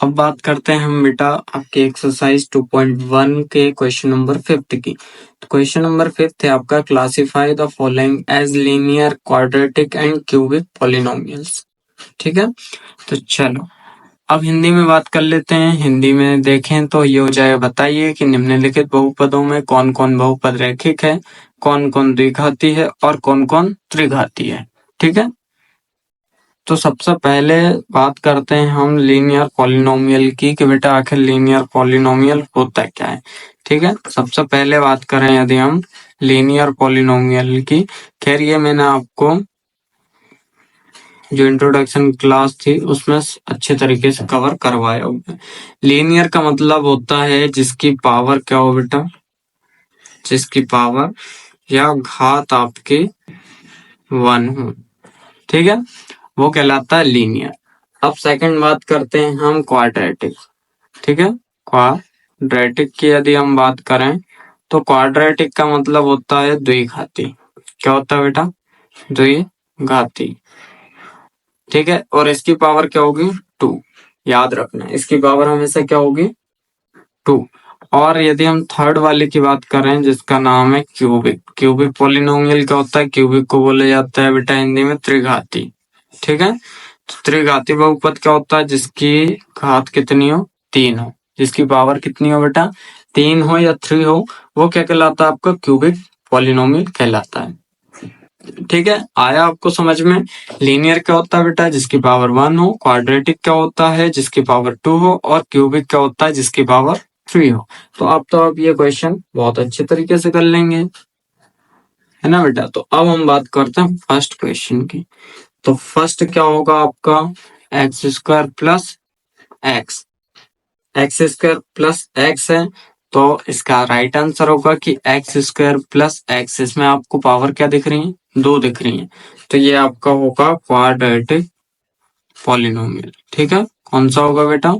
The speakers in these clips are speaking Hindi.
अब बात करते हैं हम बेटा आपके एक्सरसाइज 2.1 के क्वेश्चन नंबर 5 की। तो क्वेश्चन नंबर 5 है आपका classify the following as linear quadratic and cubic polynomials. ठीक है, तो चलो अब हिंदी में बात कर लेते हैं। हिंदी में देखें तो ये हो जाएगा, बताइए कि निम्नलिखित बहुपदों में कौन कौन बहुपद रैखिक है, कौन कौन द्विघाती है और कौन कौन त्रिघाती है। ठीक है, तो सबसे पहले बात करते हैं हम लीनियर पॉलिनोमियल की कि बेटा आखिर लीनियर पॉलिनोमियल होता क्या है। ठीक है, सबसे पहले बात करें यदि हम लीनियर पॉलिनोमियल की, खैर ये मैंने आपको जो इंट्रोडक्शन क्लास थी उसमें अच्छे तरीके से कवर करवाया हुआ है। लीनियर का मतलब होता है जिसकी पावर क्या हो बेटा, जिसकी पावर या घात आपके 1 हो। ठीक है, वो कहलाता है लीनियर। अब सेकंड बात करते हैं हम क्वाड्रेटिक। ठीक है, क्वाड्रेटिक की यदि हम बात करें तो क्वाड्रेटिक का मतलब होता है द्विघाती। क्या होता है बेटा, द्विघाती। ठीक है, और इसकी पावर क्या होगी 2। याद रखना इसकी पावर हमेशा क्या होगी 2। और यदि हम थर्ड वाले की बात करें जिसका नाम है क्यूबिक, क्यूबिक पॉलिनोमियल क्या होता है, क्यूबिक को बोला जाता है बेटा हिंदी में त्रिघाती। ठीक है, तो त्रिघाती बहुपद क्या होता है, जिसकी घात कितनी हो 3 हो, जिसकी पावर कितनी हो बेटा 3 हो या 3 हो, वो क्या कहलाता है आपका क्यूबिक पॉलिनोमियल कहलाता है। ठीक है, आया आपको समझ में। लीनियर क्या होता है बेटा, जिसकी पावर 1 हो, क्वाड्रेटिक क्या होता है जिसकी पावर 2 हो, और क्यूबिक क्या होता है जिसकी पावर 3 हो। तो आप ये क्वेश्चन बहुत अच्छे तरीके से कर लेंगे, है ना बेटा। तो अब हम बात करते हैं फर्स्ट क्वेश्चन की। तो फर्स्ट क्या होगा आपका x square plus x, x square plus x है तो इसका राइट आंसर होगा कि एक्स स्क्वायर प्लस एक्स। इसमें आपको पावर क्या दिख रही है 2 दिख रही है, तो ये आपका होगा क्वाड्रेटिक पॉलिनोमियल। ठीक है, कौन सा होगा बेटा,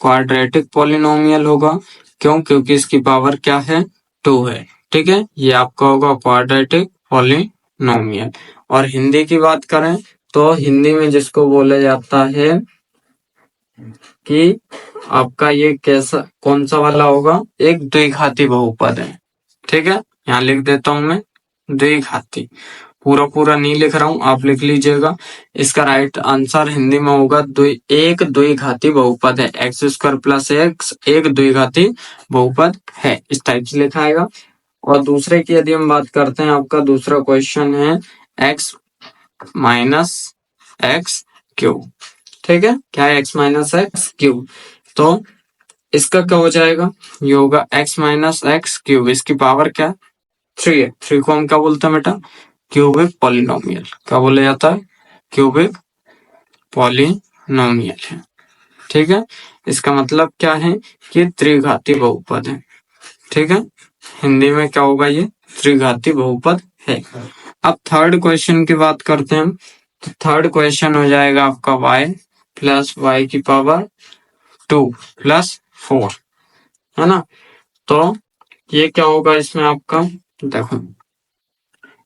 क्वाड्रेटिक पॉलिनोमियल होगा। क्यों, क्योंकि इसकी पावर क्या है 2 है। ठीक है, ये आपका होगा क्वाड्रेटिक पॉलिनोमियल। और हिंदी की बात करें तो हिंदी में जिसको बोला जाता है कि आपका ये कैसा कौन सा वाला होगा, एक द्विघाती बहुपद है। ठीक है, यहाँ लिख देता हूं मैं द्विघाती, पूरा नहीं लिख रहा हूं, आप लिख लीजिएगा। इसका राइट आंसर हिंदी में होगा एक द्विघाती बहुपद है। एक्स स्क्वायर प्लस एक्स एक द्विघाती बहुपद है, इस टाइप से लिखा आएगा। और दूसरे की यदि हम बात करते हैं, आपका दूसरा क्वेश्चन है एक्स माइनस एक्स क्यूब। ठीक है, क्या है एक्स माइनस एक्स क्यूब, तो इसका क्या हो जाएगा, ये होगा एक्स माइनस एक्स क्यूब, इसकी पावर क्या 3 है। 3 को हम क्या बोलते हैं बेटा, क्यूबिक पॉलिनोमियल। क्या बोला जाता है, क्यूबिक पॉलिनोमियल है। ठीक है, इसका मतलब क्या है कि त्रिघाती बहुपद है। ठीक है, हिंदी में क्या होगा, ये त्रिघाती बहुपद है। अब थर्ड क्वेश्चन की बात करते हैं हम। तो थर्ड क्वेश्चन हो जाएगा आपका y प्लस वाई की पावर 2 प्लस 4, है ना। तो ये क्या होगा इसमें आपका, देखो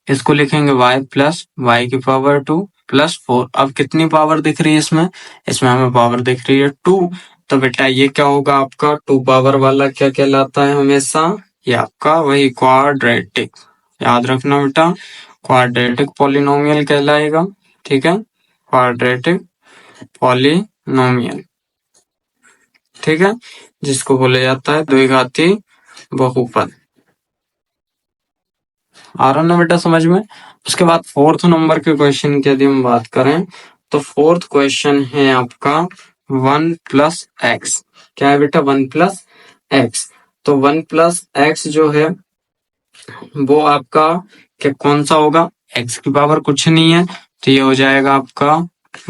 इसको लिखेंगे y प्लस वाई की पावर 2 प्लस 4। अब कितनी पावर दिख रही है इसमें, इसमें हमें पावर दिख रही है 2। तो बेटा ये क्या होगा आपका 2 पावर वाला क्या कहलाता है हमेशा, ये आपका वही क्वाड्रेटिक। याद रखना बेटा, क्वाड्रेटिक पॉलिनोमियल कहलाएगा। ठीक है, क्वाड्रेटिक पॉलिनोमियल। ठीक है, जिसको बोला जाता है द्विघाती बहुपद। आ रहा ना बेटा समझ में। उसके बाद फोर्थ नंबर के क्वेश्चन की यदि हम बात करें तो फोर्थ क्वेश्चन है आपका 1 प्लस एक्स। क्या है बेटा 1 प्लस एक्स, तो 1 प्लस एक्स जो है वो आपका क्या कौन सा होगा, एक्स की पावर कुछ नहीं है, तो ये हो जाएगा आपका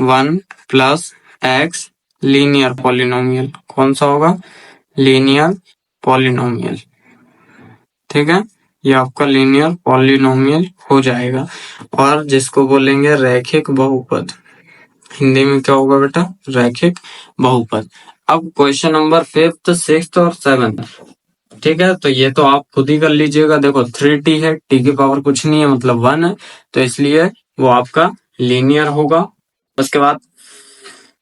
1 प्लस एक्स लीनियर पॉलिनोमियल। कौन सा होगा, लीनियर पॉलिनोमियल। ठीक है, ये आपका लीनियर पॉलिनोमियल हो जाएगा। और जिसको बोलेंगे रैखिक बहुपद, हिंदी में क्या होगा बेटा, रैखिक बहुपद। अब क्वेश्चन नंबर 5th 6th और 7th। ठीक है, तो ये तो आप खुद ही कर लीजिएगा। देखो 3t है, t की पावर कुछ नहीं है मतलब 1 है, तो इसलिए वो आपका लीनियर होगा। उसके बाद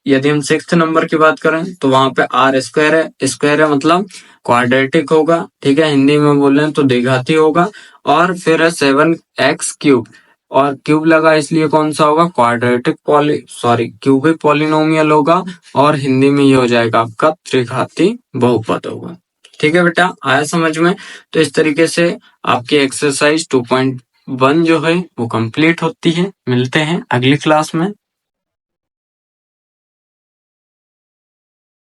यदि हम 6th नंबर की बात करें तो वहां पे आर स्क्वायर है, स्क्वायर है मतलब क्वाड्रेटिक होगा, ठीक है, हिंदी में बोले तो द्विघाती होगा। और फिर है 7x क्यूब, और क्यूब लगा इसलिए कौन सा होगा, क्वाड्रेटिक क्यूबिक पॉलिनोमियल होगा, और हिंदी में ये हो जाएगा आपका त्रिघाती बहुपद होगा। ठीक है बेटा, आया समझ में। तो इस तरीके से आपकी एक्सरसाइज 2.1 जो है वो कंप्लीट होती है। मिलते हैं अगली क्लास में।